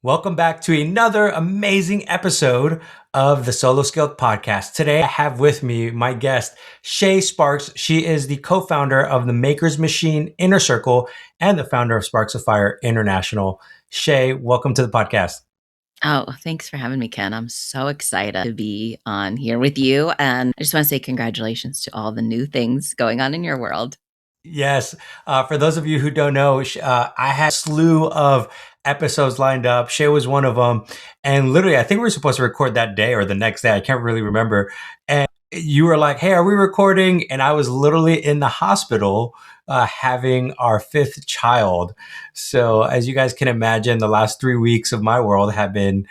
Welcome back to another amazing episode of the Solo Skilled Podcast. Today, I have with me my guest, Shay Sparks. She is the co-founder of the Maker's Machine Inner Circle and the founder of Sparks of Fire International. Shay, welcome to the podcast. Oh, thanks for having me, Ken. I'm so excited to be on here with you. And I just want to say congratulations to all the new things going on in your world. Yes. For those of you who don't know, I had a slew of episodes lined up. Shay was one of them. And literally, I think we were supposed to record that day or the next day. I can't really remember. And you were like, hey, are we recording? And I was literally in the hospital having our fifth child. So as you guys can imagine, the last 3 weeks of my world have been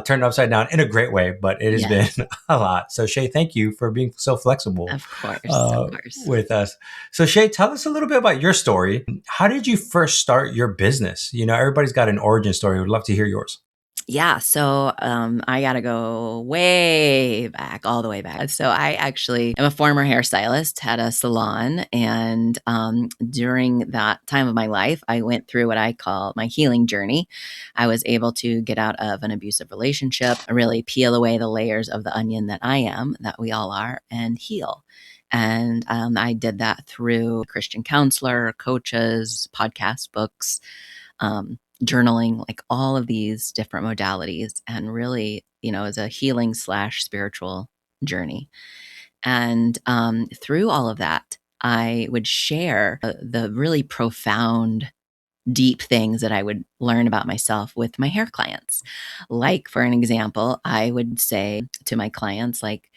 turned upside down in a great way, but it has Yes, been a lot. So Shay, thank you for being so flexible of course. with us. So Shay, tell us a little bit about your story. How did you first start your business? You know, everybody's got an origin story. We'd love to hear yours. Yeah, so I got to go way back, all the way back. So I actually am a former hairstylist, had a salon, and during that time of my life, I went through what I call my healing journey. I was able to get out of an abusive relationship, really peel away the layers of the onion that I am, that we all are, and heal. And I did that through Christian counselor, coaches, podcast, books. Journaling, like all of these different modalities, and really, as a healing slash spiritual journey. And through all of that, I would share the really profound, deep things that I would learn about myself with my hair clients. Like, for an example, I would say to my clients, like,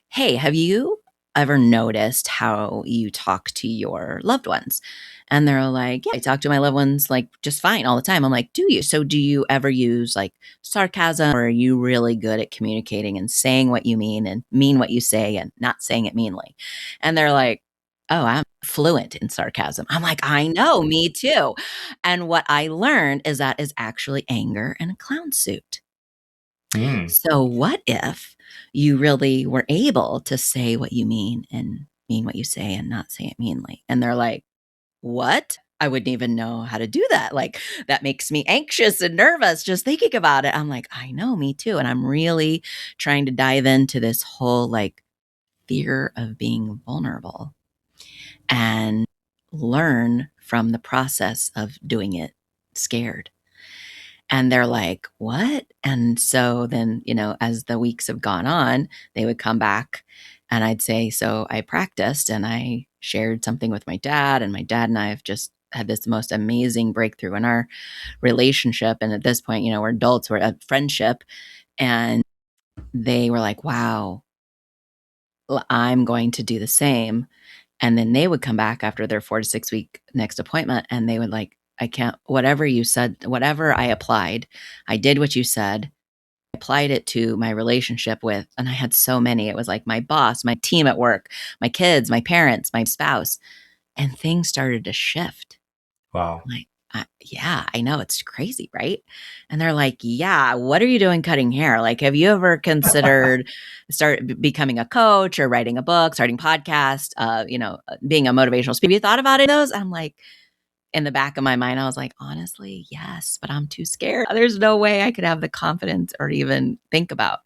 hey, have you ever noticed how you talk to your loved ones? And they're like, yeah, I talk to my loved ones like just fine all the time. I'm like, do you? So do you ever use like sarcasm, or are you really good at communicating and saying what you mean and mean what you say and not saying it meanly? And they're like, oh, I'm fluent in sarcasm. I'm like, I know, me too. And what I learned is that is actually anger and a clown suit. Mm. So, what if you really were able to say what you mean and mean what you say and not say it meanly? And they're like, what? I wouldn't even know how to do that. Like, that makes me anxious and nervous just thinking about it. I'm like, I know, me too. And I'm really trying to dive into this whole like fear of being vulnerable and learn from the process of doing it scared. And they're like, what? And so then, as the weeks have gone on, they would come back and I'd say, so I practiced and I shared something with my dad, and my dad and I have just had this most amazing breakthrough in our relationship. And at this point, we're adults, we're a friendship. And they were like, wow, I'm going to do the same. And then they would come back after their 4 to 6 week next appointment, and they would like, I can't, whatever you said, whatever I applied, I did what you said, applied it to my relationship with, and I had so many. It was like my boss, my team at work, my kids, my parents, my spouse, and things started to shift. Wow. Like, yeah, I know, it's crazy, right? And they're like, yeah, what are you doing cutting hair? Like, have you ever considered becoming a coach or writing a book, starting podcast, being a motivational speaker? Have you thought about it? Those? I'm like, in the back of my mind, I was like, honestly, yes, but I'm too scared. There's no way I could have the confidence or even think about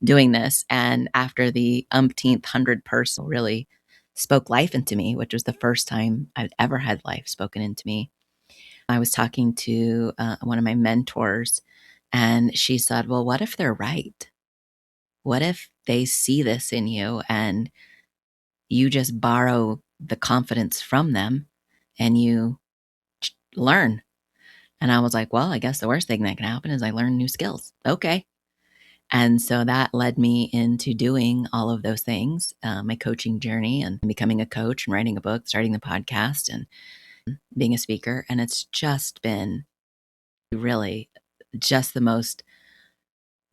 doing this. And after the umpteenth hundred person really spoke life into me, which was the first time I'd ever had life spoken into me, I was talking to one of my mentors, and she said, well, what if they're right? What if they see this in you and you just borrow the confidence from them and you learn? And I was like, well, I guess the worst thing that can happen is I learn new skills. Okay. And so that led me into doing all of those things, my coaching journey and becoming a coach and writing a book, starting the podcast and being a speaker. And it's just been really just the most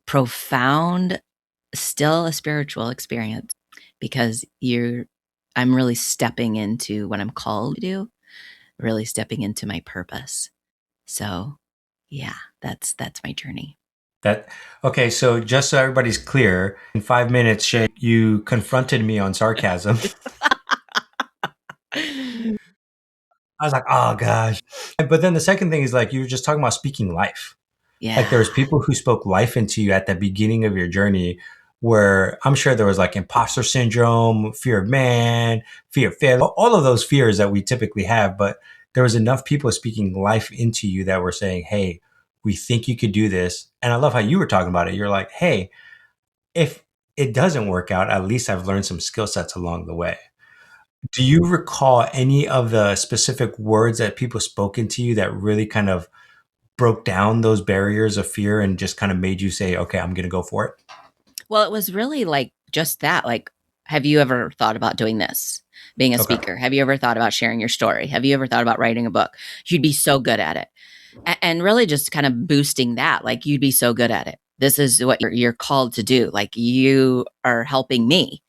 profound, still a spiritual experience, because I'm really stepping into what I'm called to do, really stepping into my purpose. So yeah, that's my journey. Okay, so just so everybody's clear, in 5 minutes, Shay, you confronted me on sarcasm. I was like, oh gosh. But then the second thing is like, you were just talking about speaking life. Like Yeah. there was people who spoke life into you at the beginning of your journey where I'm sure there was like imposter syndrome, fear of man, fear of failure, all of those fears that we typically have. But there was enough people speaking life into you that were saying, hey, we think you could do this. And I love how you were talking about it. You're like, hey, if it doesn't work out, at least I've learned some skill sets along the way. Do you recall any of the specific words that people spoke into you that really kind of broke down those barriers of fear and just kind of made you say, okay, I'm going to go for it? Well, it was really like just that. Like, have you ever thought about doing this? Being a Okay. speaker? Have you ever thought about sharing your story? Have you ever thought about writing a book? You'd be so good at it. And really just kind of boosting that. Like, you'd be so good at it. This is what you're called to do. Like, you are helping me.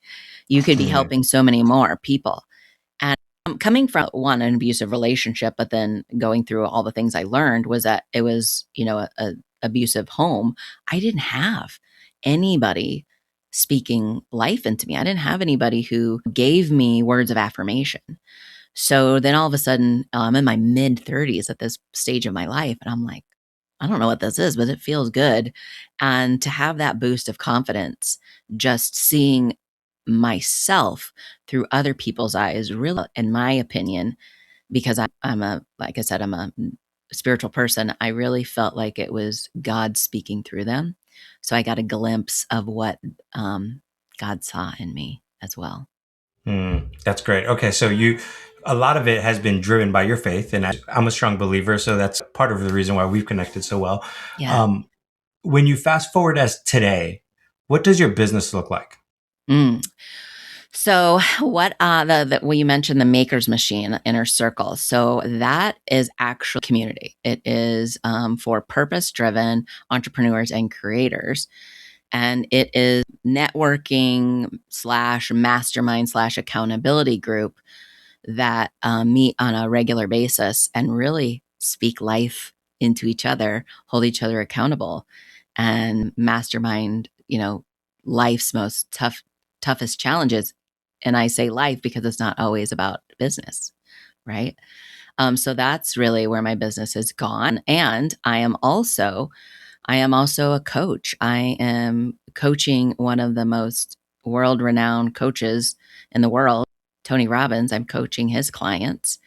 You could be Mm, helping so many more people. And coming from one, an abusive relationship, but then going through all the things I learned was that it was, a abusive home. I didn't have anybody speaking life into me. I didn't have anybody who gave me words of affirmation. So then all of a sudden, I'm in my mid 30s at this stage of my life. And I'm like, I don't know what this is, but it feels good. And to have that boost of confidence, just seeing myself through other people's eyes, really, in my opinion, because I'm like I said, I'm a spiritual person. I really felt like it was God speaking through them. So I got a glimpse of what God saw in me as well. that's great. Okay. So a lot of it has been driven by your faith, and I'm a strong believer. So that's part of the reason why we've connected so well. Yeah. Um, when you fast forward as today, what does your business look like? Mm. So what the when you mentioned the maker's machine inner circle, so that is actual community. It is for purpose driven entrepreneurs and creators, and it is networking slash mastermind slash accountability group that meet on a regular basis and really speak life into each other, hold each other accountable, and mastermind, life's most toughest challenges. And I say life because it's not always about business, right? So that's really where my business has gone. And I am also a coach. I am coaching one of the most world renowned coaches in the world, Tony Robbins. I'm coaching his clients.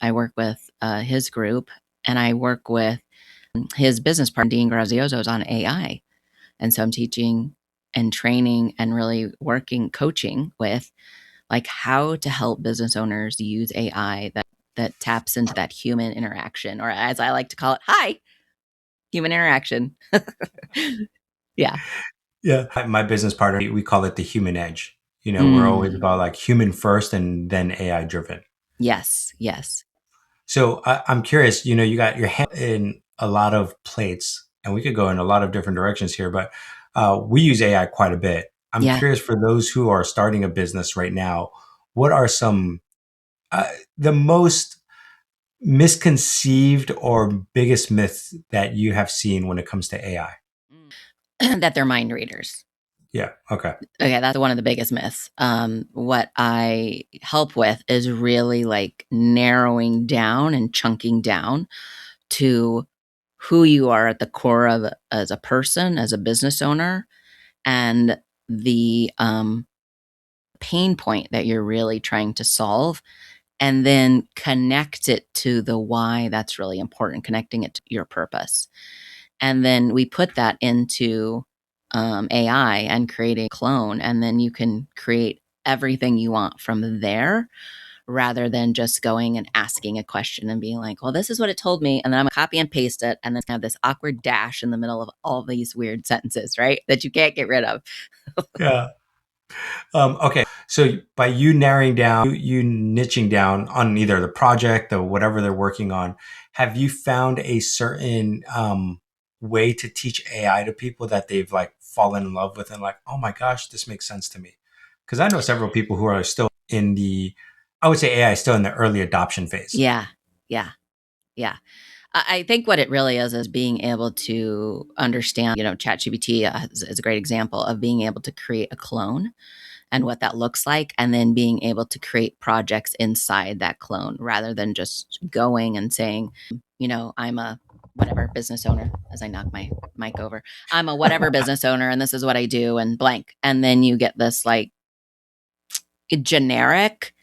I work with his group, and I work with his business partner, Dean Grazioso's on AI. And so I'm teaching and training and really working, coaching with like how to help business owners use AI that taps into that human interaction, or as I like to call it, hi, human interaction. Yeah. Yeah. My business partner, we call it the human edge. We're always Mm. about like human first and then AI driven. Yes. Yes. So I'm curious, you got your hand in a lot of plates, and we could go in a lot of different directions here, but we use AI quite a bit. I'm Yeah. curious for those who are starting a business right now, what are some, the most misconceived or biggest myths that you have seen when it comes to AI? That they're mind readers. Yeah. Okay. Okay, that's one of the biggest myths. What I help with is really like narrowing down and chunking down to who you are at the core of as a person, as a business owner, and the pain point that you're really trying to solve, and then connect it to the why that's really important, connecting it to your purpose. And then we put that into AI and create a clone, and then you can create everything you want from there rather than just going and asking a question and being like, well, this is what it told me. And then I'm gonna copy and paste it and then have this awkward dash in the middle of all these weird sentences, right? That you can't get rid of. Yeah. Okay. So by you narrowing down, you niching down on either the project or whatever they're working on, have you found a certain way to teach AI to people that they've like fallen in love with and like, oh my gosh, this makes sense to me? Because I know several people who are still in I would say AI is still in the early adoption phase. Yeah. Yeah. Yeah. I think what it really is being able to understand, ChatGPT is a great example of being able to create a clone and what that looks like, and then being able to create projects inside that clone rather than just going and saying, I'm a whatever business owner, as I knock my mic over. I'm a whatever business owner and this is what I do and blank. And then you get this like generic,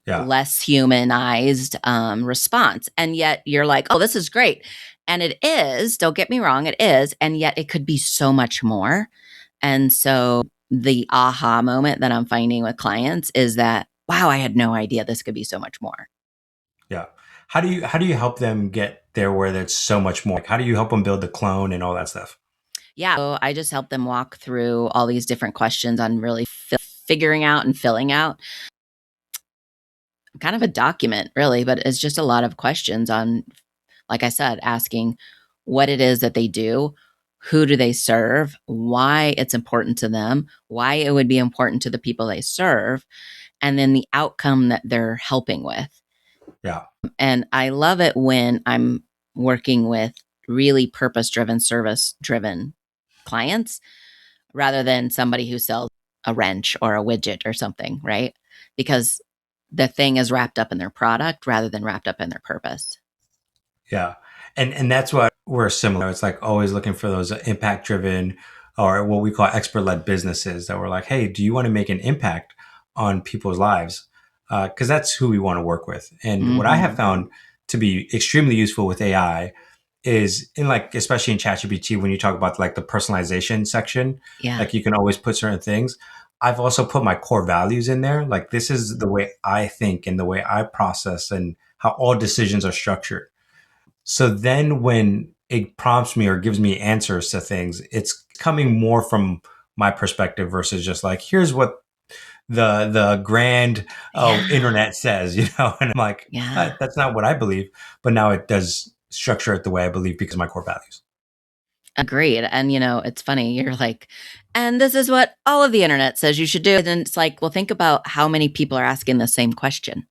Yeah. less humanized response. And yet you're like, oh, this is great. And it is, don't get me wrong, it is. And yet it could be so much more. And so the aha moment that I'm finding with clients is that, wow, I had no idea this could be so much more. Yeah. How do you help them get there where there's so much more? Like, how do you help them build the clone and all that stuff? Yeah. So I just help them walk through all these different questions on really figuring out and filling out kind of a document, really, but it's just a lot of questions on, like I said, asking what it is that they do, who do they serve, why it's important to them, why it would be important to the people they serve, and then the outcome that they're helping with. Yeah. And I love it when I'm working with really purpose driven, service driven clients rather than somebody who sells a wrench or a widget or something, right? Because the thing is wrapped up in their product rather than wrapped up in their purpose. Yeah. And that's what we're similar. It's like always looking for those impact driven or what we call expert led businesses that were like, hey, do you want to make an impact on people's lives? Because that's who we want to work with. And what I have found to be extremely useful with AI is in like, especially in ChatGPT, when you talk about like the personalization section, Yeah. like you can always put certain things. I've also put my core values in there. Like this is the way I think and the way I process and how all decisions are structured. So then when it prompts me or gives me answers to things, it's coming more from my perspective versus just like, here's what the grand internet says, and I'm like, Yeah. that's not what I believe. But now it does structure it the way I believe because of my core values. Agreed. And it's funny. You're like, and this is what all of the internet says you should do. And it's like, well, think about how many people are asking the same question.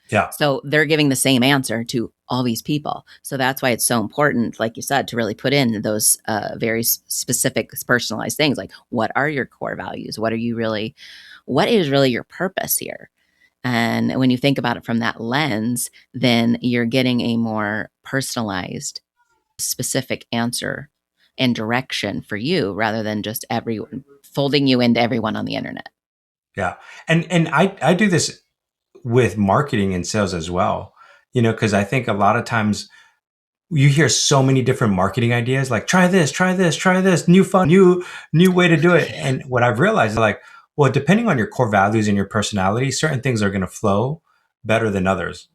Yeah. So they're giving the same answer to all these people. So that's why it's so important, like you said, to really put in those very specific, personalized things. Like, what are your core values? What is really your purpose here? And when you think about it from that lens, then you're getting a more personalized, specific answer and direction for you rather than just everyone folding you into everyone on the internet. Yeah. And I do this with marketing and sales as well, because I think a lot of times you hear so many different marketing ideas, like try this, try this, try this, new fun, new way to do it. Yeah. And what I've realized is like, well, depending on your core values and your personality, certain things are going to flow better than others,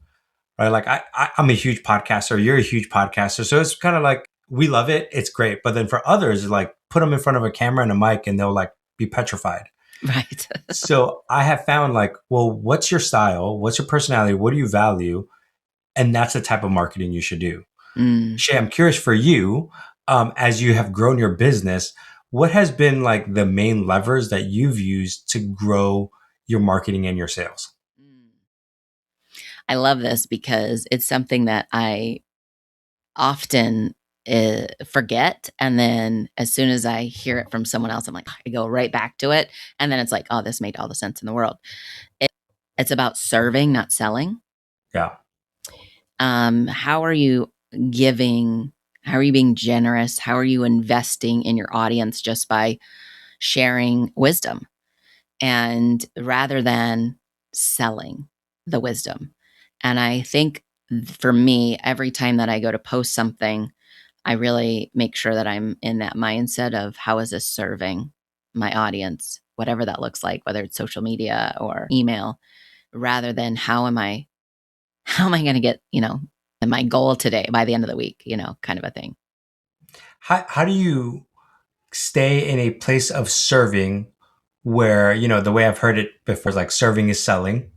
right? Like I'm a huge podcaster, you're a huge podcaster, so it's kind of like we love it, it's great. But then for others, like put them in front of a camera and a mic, and they'll like be petrified. Right. So I have found like, well, what's your style? What's your personality? What do you value? And that's the type of marketing you should do. Shay, I'm curious for you, as you have grown your business, what has been like the main levers that you've used to grow your marketing and your sales? I love this because it's something that I often forget. And then as soon as I hear it from someone else, I'm like, I go right back to it. And then it's like, oh, this made all the sense in the world. It's about serving, not selling. Yeah. How are you giving? How are you being generous? How are you investing in your audience just by sharing wisdom? And rather than selling the wisdom. And I think for me, every time that I go to post something, I really make sure that I'm in that mindset of how is this serving my audience, whatever that looks like, whether it's social media or email, rather than how am I going to get, my goal today by the end of the week, kind of a thing. How do you stay in a place of serving where, the way I've heard it before is like serving is selling,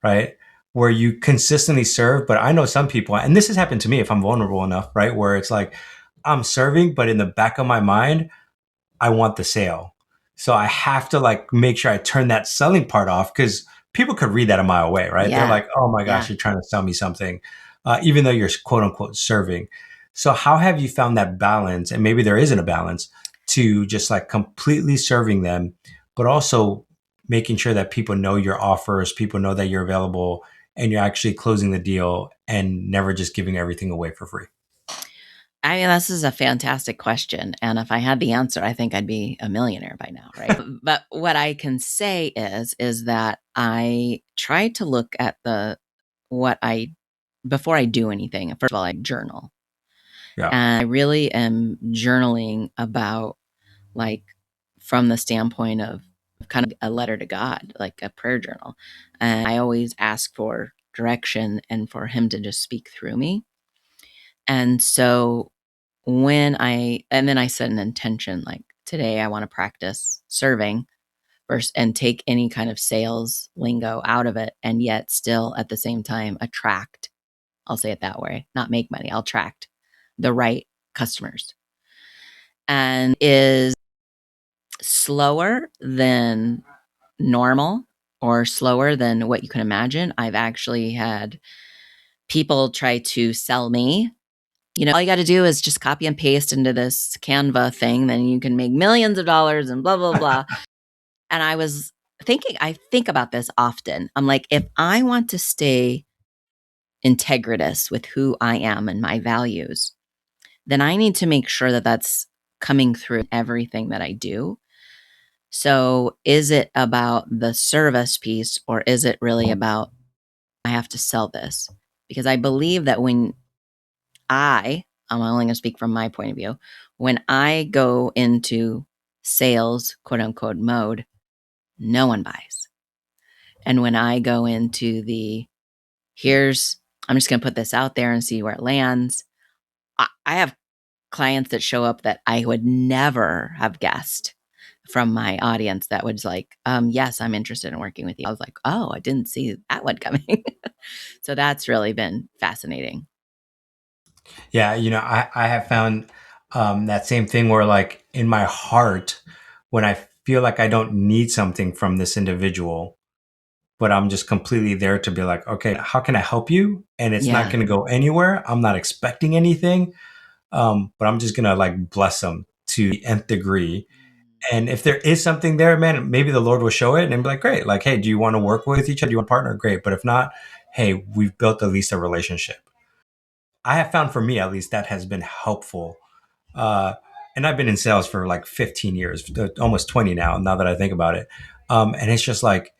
right? Where you consistently serve. But I know some people, and this has happened to me if I'm vulnerable enough, right? Where it's like I'm serving, but in the back of my mind, I want the sale. So I have to like make sure I turn that selling part off because people could read that a mile away, right? Yeah. They're like, oh my gosh, Yeah. you're trying to sell me something, even though you're quote unquote serving. So how have you found that balance? And maybe there isn't a balance to just like completely serving them, but also making sure that people know your offers, people know that you're available and you're actually closing the deal and never just giving everything away for free. I mean, this is a fantastic question. And if I had the answer, I think I'd be a millionaire by now, right? But what I can say is that I try to look at what I, before I do anything, first of all, I journal. Yeah. And I really am journaling about, like, from the standpoint of kind of a letter to God, like a prayer journal. And I always ask for direction and for Him to just speak through me. And so and then I set an intention, like today I want to practice serving first and take any kind of sales lingo out of it, and yet still at the same time attract, I'll say it that way, not make money, I'll attract the right customers. And is slower than normal or slower than what you can imagine. I've actually had people try to sell me. All you got to do is just copy and paste into this Canva thing, then you can make millions of dollars and blah, blah, blah. And I was thinking, I think about this often. I'm like, if I want to stay integritous with who I am and my values, then I need to make sure that that's coming through everything that I do. So is it about the service piece, or is it really about, I have to sell this? Because I believe that when I'm only going to speak from my point of view, when I go into sales, quote unquote, mode, no one buys. And when I go into I'm just going to put this out there and see where it lands, I have clients that show up that I would never have guessed from my audience that was like, yes, I'm interested in working with you. I was like, oh, I didn't see that one coming. So that's really been fascinating. Yeah, I have found that same thing where, like, in my heart, when I feel like I don't need something from this individual, but I'm just completely there to be like, okay, how can I help you? And it's not Yeah. going to go anywhere. I'm not expecting anything, but I'm just going to, like, bless them to the nth degree. And if there is something there, man, maybe the Lord will show it and be like, great. Like, hey, do you want to work with each other? Do you want to partner? Great. But if not, hey, we've built at least a relationship. I have found, for me at least, that has been helpful. Uh, and I've been in sales for like 15 years, almost 20 now that I think about it. And it's just like,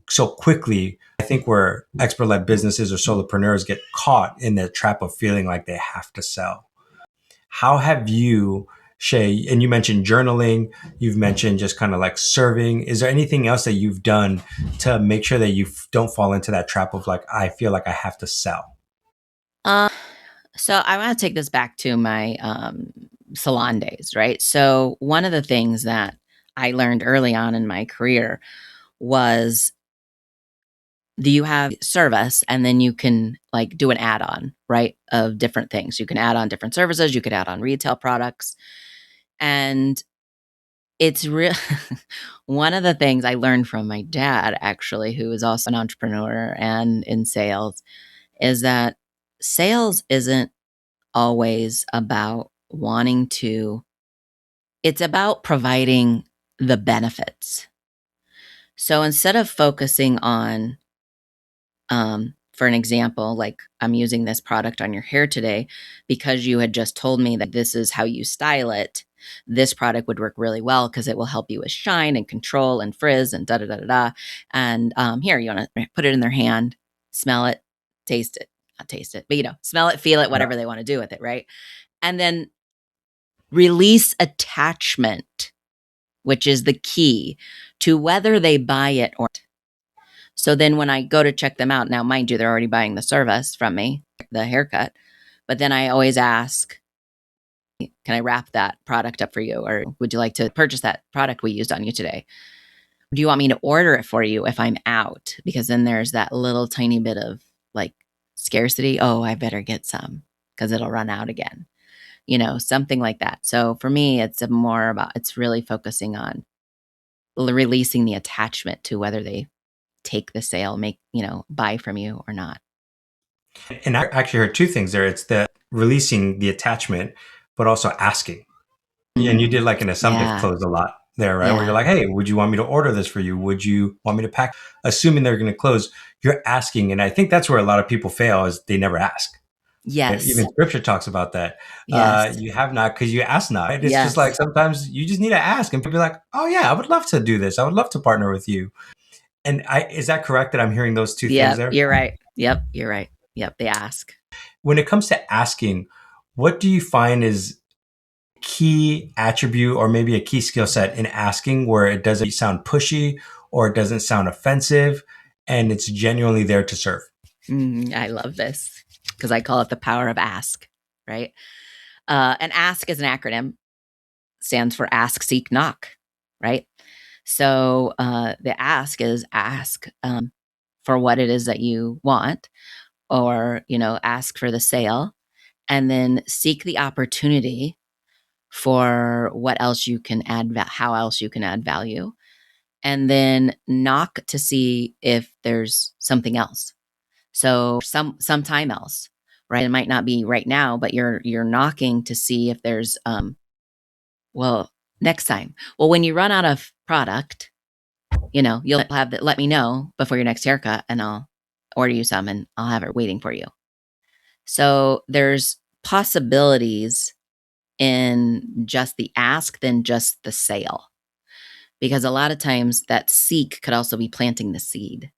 so quickly, I think where expert led businesses or solopreneurs get caught in the trap of feeling like they have to sell. How have you, Shay, and you mentioned journaling, you've mentioned just kind of like serving. Is there anything else that you've done to make sure that you don't fall into that trap of like, I feel like I have to sell? Uh, so I want to take this back to my salon days, right? So one of the things that I learned early on in my career was, do you have service, and then you can like do an add-on, right, of different things. You can add on different services, you could add on retail products. And it's real. One of the things I learned from my dad, actually, who is also an entrepreneur and in sales, is that sales isn't always about it's about providing the benefits. So instead of focusing on, for an example, like, I'm using this product on your hair today because you had just told me that this is how you style it. This product would work really well because it will help you with shine and control and frizz and da da da da da. And here, you want to put it in their hand, smell it, taste it, not taste it, but smell it, feel it, Yeah. whatever they want to do with it, right? And then release attachment, which is the key to whether they buy it or not. So then when I go to check them out, now mind you, they're already buying the service from me, the haircut, but then I always ask, can I wrap that product up for you? Or would you like to purchase that product we used on you today? Do you want me to order it for you if I'm out? Because then there's that little tiny bit of like scarcity. Oh, I better get some because it'll run out again, something like that. So for me, it's really focusing on releasing the attachment to whether they take the sale, buy from you or not. And I actually heard two things there. It's the releasing the attachment, but also asking. And you did like an assumptive Yeah. close a lot there, right? Where you're Yeah. like, hey, would you want me to order this for you? Would you want me to pack? Assuming they're going to close, you're asking. And I think that's where a lot of people fail, is they never ask. Yes. Even scripture talks about that. Yes. You have not because you ask not. Right? It's just like Yes. sometimes you just need to ask, and people be like, "Oh yeah, I would love to do this. I would love to partner with you." And is that correct that I'm hearing those two things Yep. there? You're right. Yep. You're right. Yep. They ask. When it comes to asking, what do you find is key attribute or maybe a key skill set in asking where it doesn't sound pushy or it doesn't sound offensive and it's genuinely there to serve? I love this because I call it the power of ask, right? And ask is an acronym, stands for ask, seek, knock, right? So the ask is ask for what it is that you want, or, ask for the sale, and then seek the opportunity for what else you can add, how else you can add value, and then knock to see if there's something else. So sometime else, right? It might not be right now, but you're knocking to see if there's well, next time. Well, when you run out of product, you'll have that, let me know before your next haircut and I'll order you some and I'll have it waiting for you. So there's possibilities in just the ask than just the sale. Because a lot of times that seek could also be planting the seed.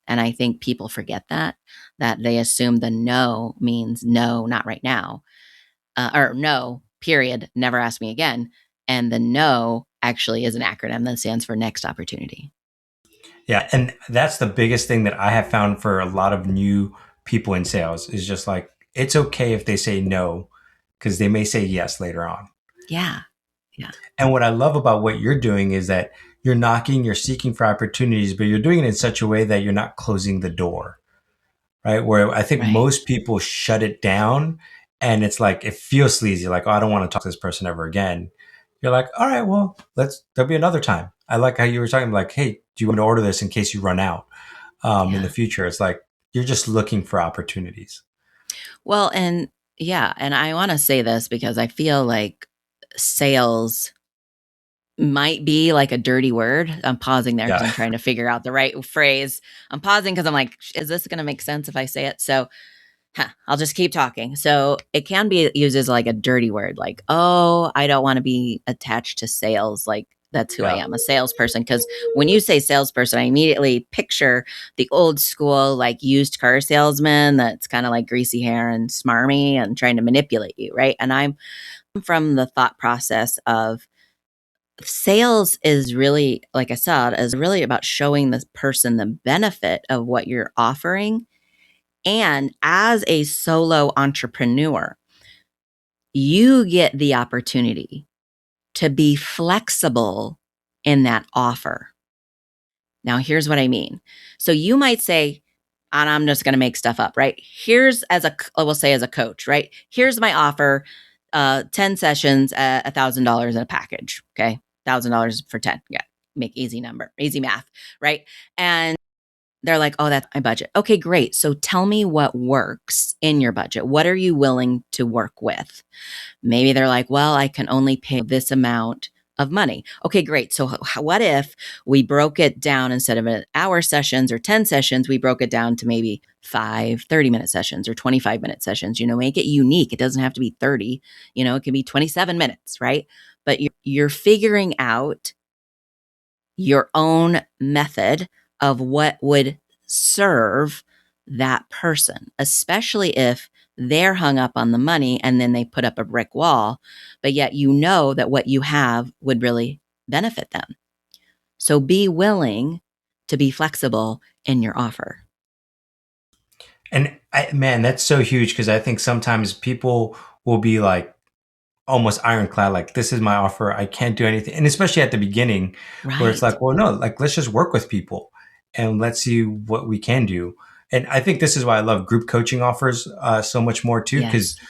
And I think people forget that they assume the no means no, not right now, or no, period, never ask me again. And the no actually is an acronym that stands for next opportunity. Yeah. And that's the biggest thing that I have found for a lot of new people in sales is just like, it's okay if they say no, because they may say yes later on. Yeah. Yeah. And what I love about what you're doing is that you're knocking, you're seeking for opportunities, but you're doing it in such a way that you're not closing the door, right? Where I think Right. most people shut it down and it's like, it feels sleazy. Like, oh, I don't want to talk to this person ever again. You're like, all right, well, there'll be another time. I like how you were talking like, hey, do you want to order this in case you run out in the Yeah. future? It's like, you're just looking for opportunities. Well, and yeah, and I want to say this because I feel like sales might be like a dirty word. I'm pausing there because Yeah. I'm trying to figure out the right phrase. I'm pausing because I'm like, is this going to make sense if I say it? So, I'll just keep talking. So it can be used as like a dirty word, like, oh, I don't want to be attached to sales. Like, that's who I Yeah. am, a salesperson. Because when you say salesperson, I immediately picture the old school, like used car salesman that's kind of like greasy hair and smarmy and trying to manipulate you. Right. And I'm from the thought process of sales is really, like I said, is really about showing the person the benefit of what you're offering. And as a solo entrepreneur, you get the opportunity to be flexible in that offer. Now, here's what I mean. So you might say, and I'm just going to make stuff up, right? We'll say as a coach, right? Here's my offer, 10 sessions at $1,000 in a package. Okay. $1,000 for 10. Yeah. Make easy math, right? And they're like, oh, that's my budget. Okay, great. So tell me what works in your budget. What are you willing to work with? Maybe they're like, well, I can only pay this amount of money. Okay, great. So what if we broke it down instead of an hour sessions or 10 sessions, we broke it down to maybe 30-minute sessions or 25-minute sessions, make it unique. It doesn't have to be 30, it can be 27 minutes, right? But you're figuring out your own method of what would serve that person, especially if they're hung up on the money and then they put up a brick wall, but yet you know that what you have would really benefit them. So be willing to be flexible in your offer. And man, that's so huge because I think sometimes people will be like almost ironclad, like this is my offer. I can't do anything. And especially at the beginning where it's Right. like, well, no, like let's just work with people and let's see what we can do. And I think this is why I love group coaching offers so much more too, because Yes.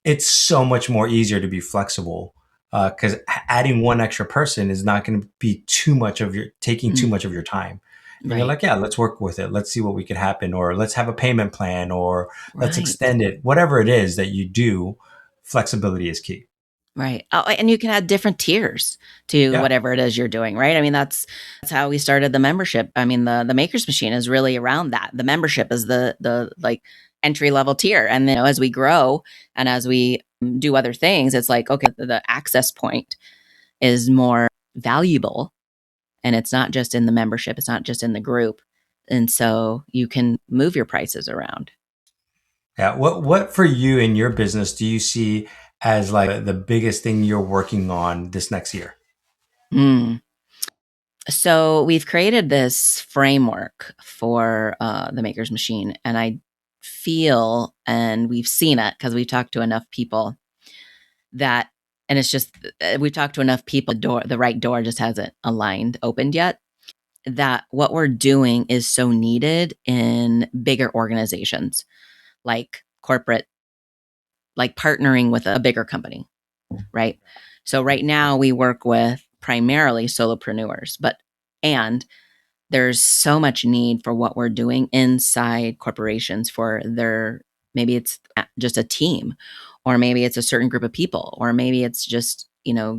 it's so much more easier to be flexible. Because adding one extra person is not going to be taking too Mm, much of your time. And you're right. like, yeah, let's work with it. Let's see what we could happen, or let's have a payment plan, or let's Right. extend it. Whatever it is that you do, flexibility is key. Right. Oh, and you can add different tiers to Yeah. whatever it is you're doing, right? I mean, that's how we started the membership. I mean, the Maker's Machine is really around that. The membership is the like entry level tier. And then as we grow and as we do other things, it's like, okay, the access point is more valuable. And it's not just in the membership, it's not just in the group. And so you can move your prices around. Yeah. What for you in your business do you see as like the biggest thing you're working on this next year? Mm. So we've created this framework for the Maker's Machine, and I feel, and we've seen it because we've talked to enough people that, and it's just we've talked to enough people. The right door just hasn't opened yet. That what we're doing is so needed in bigger organizations, like corporate, like partnering with a bigger company, right? So right now we work with primarily solopreneurs, and there's so much need for what we're doing inside corporations for their, maybe it's just a team, or maybe it's a certain group of people, or maybe it's just,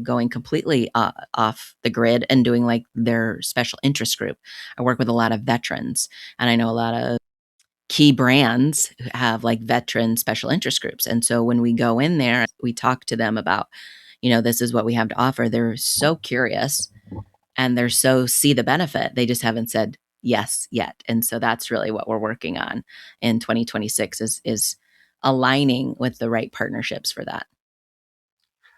going completely off the grid and doing like their special interest group. I work with a lot of veterans, and I know a lot of key brands have like veteran special interest groups. And so when we go in there, we talk to them about, this is what we have to offer. They're so curious and they're so see the benefit. They just haven't said yes yet. And so that's really what we're working on in 2026 is aligning with the right partnerships for that.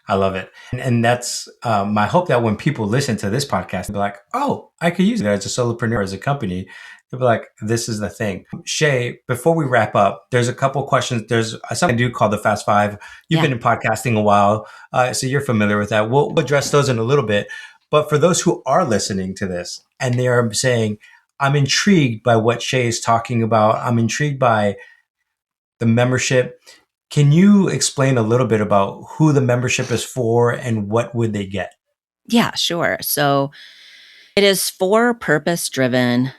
I love it. And that's my hope that when people listen to this podcast, they'll be like, oh, I could use it as a solopreneur, as a company. They'll be like, this is the thing. Shay, before we wrap up, there's a couple questions. There's something I do called the Fast Five. You've been in podcasting a while, so you're familiar with that. We'll address those in a little bit. But for those who are listening to this and they are saying, I'm intrigued by what Shay is talking about. I'm intrigued by the membership. Can you explain a little bit about who the membership is for and what would they get? Yeah, sure. So it is for purpose-driven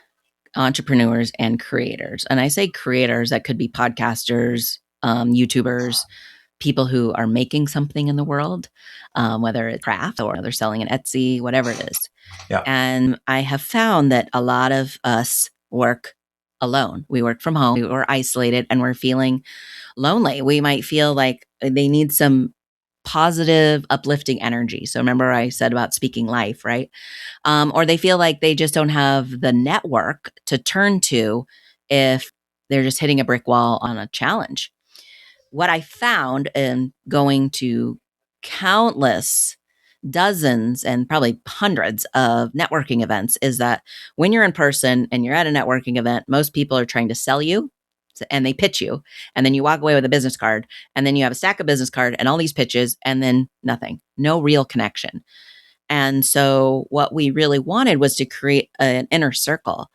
entrepreneurs and creators. And I say creators, that could be podcasters, YouTubers, people who are making something in the world, whether it's craft or they're selling an Etsy, whatever it is. Yeah. And I have found that a lot of us work alone. We work from home, we're isolated, and we're feeling lonely. We might feel like they need some positive, uplifting energy. So remember I said about speaking life, right? Or they feel like they just don't have the network to turn to if they're just hitting a brick wall on a challenge. What I found in going to countless dozens and probably hundreds of networking events is that when you're in person and you're at a networking event, most people are trying to sell you and they pitch you. And then you walk away with a business card and then you have a stack of business card and all these pitches and then nothing, no real connection. And so what we really wanted was to create an inner circle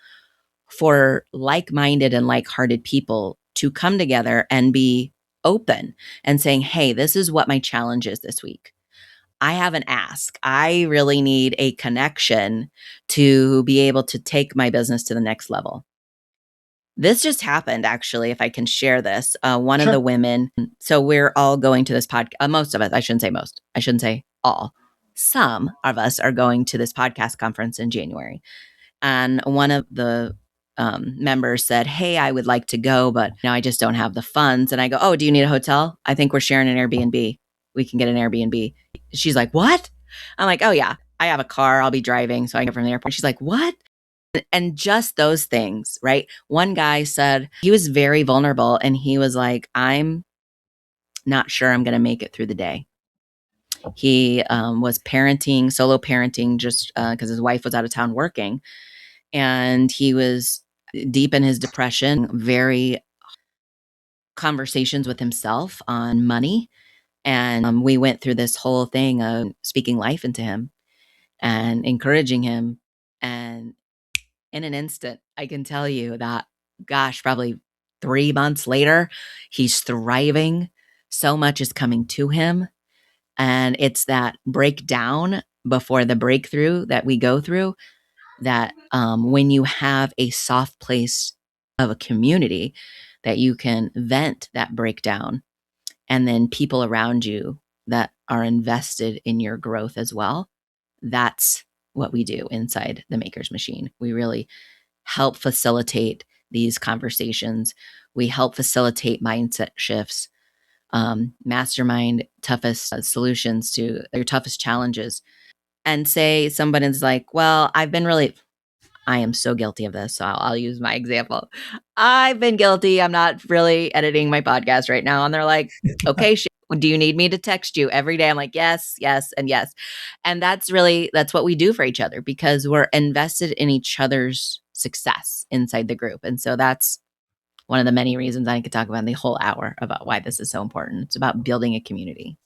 for like-minded and like-hearted people to come together and be open and saying, hey, this is what my challenge is this week. I have an ask. I really need a connection to be able to take my business to the next level. This just happened, actually, if I can share this. One of the women, so we're all going to this podcast. Most of us, I shouldn't say most, I shouldn't say all. Some of us are going to this podcast conference in January. And one of the members said, hey, I would like to go, but I just don't have the funds. And I go, oh, do you need a hotel? I think we're sharing an Airbnb. We can get an Airbnb. She's like, what? I'm like, oh, yeah, I have a car. I'll be driving. So I get from the airport. She's like, what? And just those things, right? One guy said he was very vulnerable and he was like, I'm not sure I'm going to make it through the day. He was parenting, solo parenting, just because his wife was out of town working. And he was deep in his depression, very conversations with himself on money. And we went through this whole thing of speaking life into him and encouraging him. And in an instant, I can tell you that, gosh, probably 3 months later, he's thriving. So much is coming to him. And it's that breakdown before the breakthrough that we go through, that when you have a soft place of a community that you can vent that breakdown, and then people around you that are invested in your growth as well, that's what we do inside the Maker's Machine. We really help facilitate these conversations. We help facilitate mindset shifts, mastermind toughest solutions to your toughest challenges. And say somebody's like, well, I am so guilty of this. So I'll use my example. I've been guilty. I'm not really editing my podcast right now. And they're like, okay, do you need me to text you every day? I'm like, yes, yes, and yes. And that's what we do for each other because we're invested in each other's success inside the group. And so that's one of the many reasons I could talk about in the whole hour about why this is so important. It's about building a community.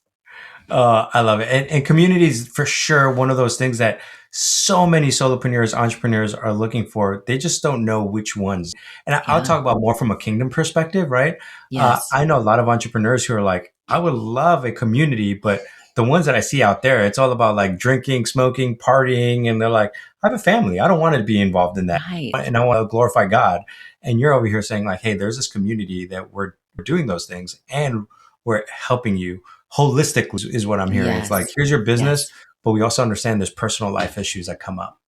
I love it. And community is for sure one of those things that so many solopreneurs, entrepreneurs are looking for. They just don't know which ones. And I'll Yeah. talk about more from a kingdom perspective, right? Yes. I know a lot of entrepreneurs who are like, I would love a community, but the ones that I see out there, it's all about like drinking, smoking, partying. And they're like, I have a family. I don't want to be involved in that. Right. And I want to glorify God. And you're over here saying like, hey, there's this community that we're doing those things and we're helping you holistic is what I'm hearing. It's like, Yes. here's your business, Yes. but we also understand there's personal life issues that come up.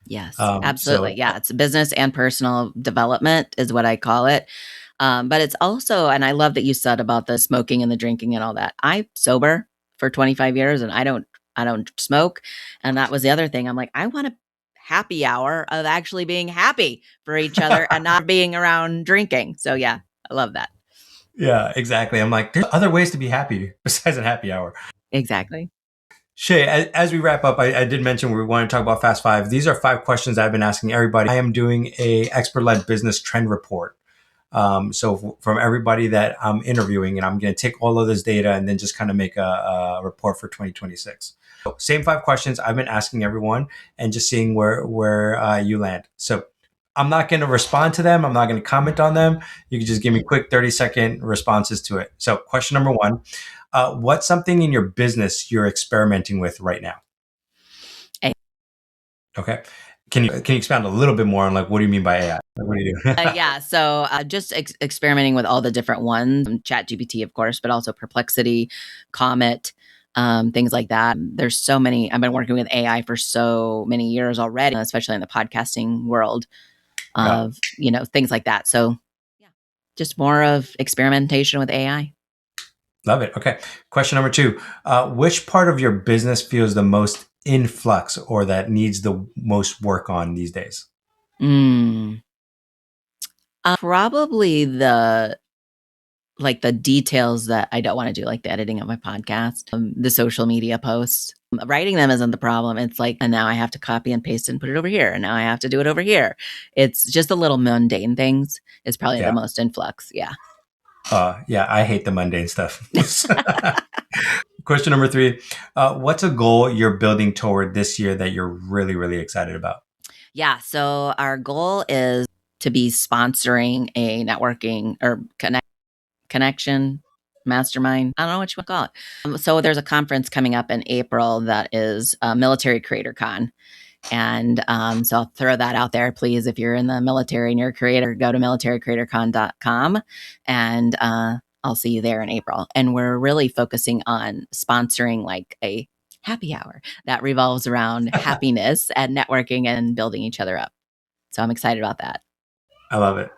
Yes, absolutely. So Yeah, it's business and personal development is what I call it. But it's also, and I love that you said about the smoking and the drinking and all that. I'm sober for 25 years and I don't smoke. And that was the other thing. I'm like, I want a happy hour of actually being happy for each other and not being around drinking. So yeah, I love that. yeah, exactly. I'm like, there's other ways to be happy besides a happy hour. Exactly. Shay, as we wrap up, I did mention we want to talk about Fast Five. These are 5 questions I've been asking everybody. I am doing a expert-led business trend report. So from everybody that I'm interviewing, and I'm going to take all of this data and then just kind of make a report for 2026. So same 5 questions I've been asking everyone, and just seeing where you land. So I'm not going to respond to them. I'm not going to comment on them. You can just give me quick 30-second responses to it. So question number one, what's something in your business you're experimenting with right now? A- Okay. Can you expand a little bit more on like, what do you mean by AI? Like, what do you do? yeah, so just experimenting with all the different ones, Chat GPT, of course, but also Perplexity, Comet, things like that. There's so many. I've been working with AI for so many years already, especially in the podcasting world Yeah. of, things like that. So yeah, just more of experimentation with AI. Love it. Okay. Question number two. Which part of your business feels the most in flux or that needs the most work on these days? Mm. Probably the details that I don't want to do, like the editing of my podcast, the social media posts. Writing them isn't the problem. It's like, and now I have to copy and paste and put it over here. And now I have to do it over here. It's just the little mundane things is probably the Yeah. most influx. Yeah. Yeah. I hate the mundane stuff. Question number three. What's a goal you're building toward this year that you're really, really excited about? Yeah. So our goal is to be sponsoring a networking or connection mastermind. I don't know what you want to call it. So there's a conference coming up in April that is Military Creator Con. And so I'll throw that out there, please. If you're in the military and you're a creator, go to militarycreatorcon.com and I'll see you there in April. And we're really focusing on sponsoring like a happy hour that revolves around happiness and networking and building each other up. So I'm excited about that. I love it.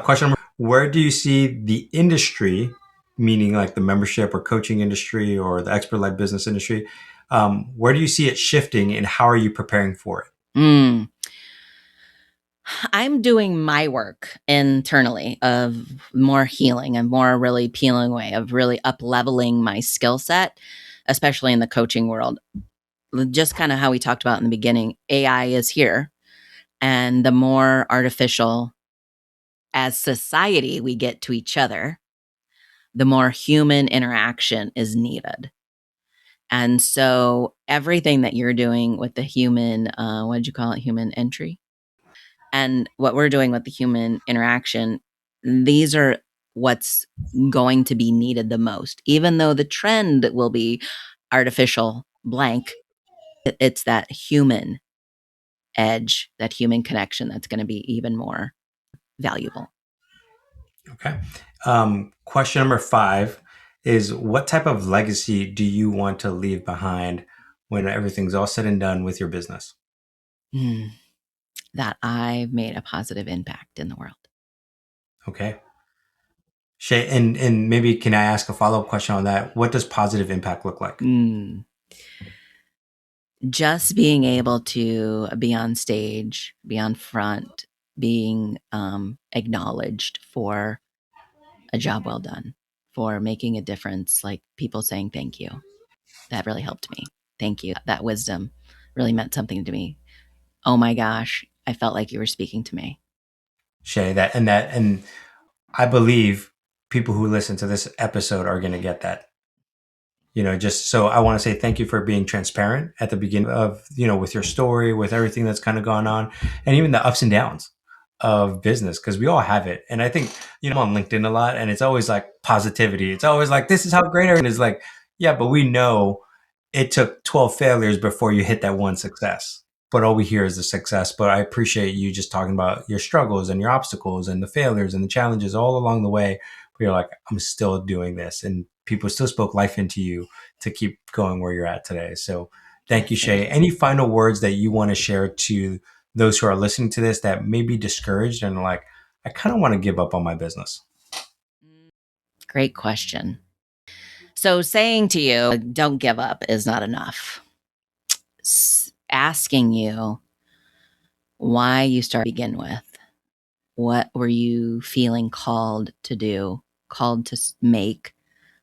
Question number, where do you see the industry, meaning like the membership or coaching industry or the expert-led business industry, where do you see it shifting and how are you preparing for it? I'm doing my work internally of more healing and more really peeling away of really up leveling my skill set, especially in the coaching world. Just kind of how we talked about in the beginning, AI is here. And the more artificial as society we get to each other, the more human interaction is needed. And so everything that you're doing with the human, what did you call it? Human entry? And what we're doing with the human interaction, these are what's going to be needed the most. Even though the trend will be artificial blank, it's that human edge, that human connection that's going to be even more valuable. Okay. Question number five is what type of legacy do you want to leave behind when everything's all said and done with your business? That I've made a positive impact in the world. Okay. Shay, and maybe can I ask a follow-up question on that? What does positive impact look like? Mm. Just being able to be on stage, be on front, being acknowledged for a job well done, for making a difference, like people saying thank you. That really helped me. Thank you. That wisdom really meant something to me. Oh my gosh, I felt like you were speaking to me. Shay, and I believe people who listen to this episode are going to get that. Just so I want to say thank you for being transparent at the beginning of, with your story, with everything that's kind of gone on, and even the ups and downs of business, because we all have it. And I think, I'm on LinkedIn a lot, and it's always like positivity. It's always like, this is how great everything is. Like, yeah, but we know it took 12 failures before you hit that one success. But all we hear is the success. But I appreciate you just talking about your struggles and your obstacles and the failures and the challenges all along the way. Where you're like, I'm still doing this, and people still spoke life into you to keep going where you're at today. So thank you, Shay. Any final words that you want to share to those who are listening to this that may be discouraged and like, I kind of want to give up on my business? Great question. So saying to you, don't give up is not enough. Asking you why you started to begin with. What were you feeling called to do, called to make?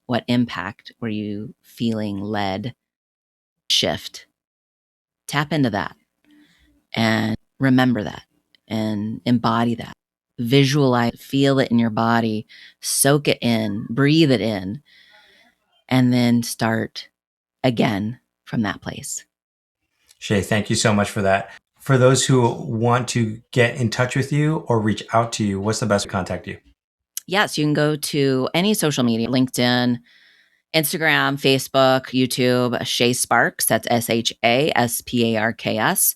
What impact were you feeling led? Shift. Tap into that and remember that and embody that. Visualize, feel it in your body, soak it in, breathe it in, and then start again from that place. Shay, thank you so much for that. For those who want to get in touch with you or reach out to you, what's the best way to contact you? Yes, you can go to any social media, LinkedIn, Instagram, Facebook, YouTube, Shay Sparks. That's SHASPARKS.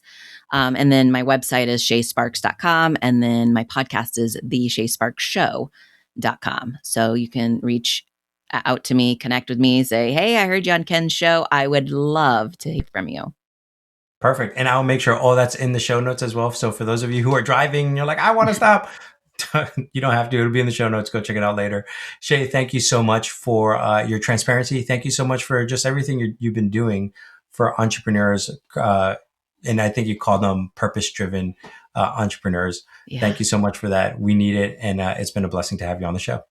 And then my website is shaysparks.com. And then my podcast is theshaysparksshow.com. So you can reach out to me, connect with me, say, hey, I heard you on Ken's show. I would love to hear from you. Perfect. And I'll make sure all that's in the show notes as well. So for those of you who are driving and you're like, I want to stop, you don't have to. It'll be in the show notes. Go check it out later. Shay, thank you so much for your transparency. Thank you so much for just everything you've been doing for entrepreneurs. And I think you call them purpose-driven entrepreneurs. Yeah. Thank you so much for that. We need it. And it's been a blessing to have you on the show.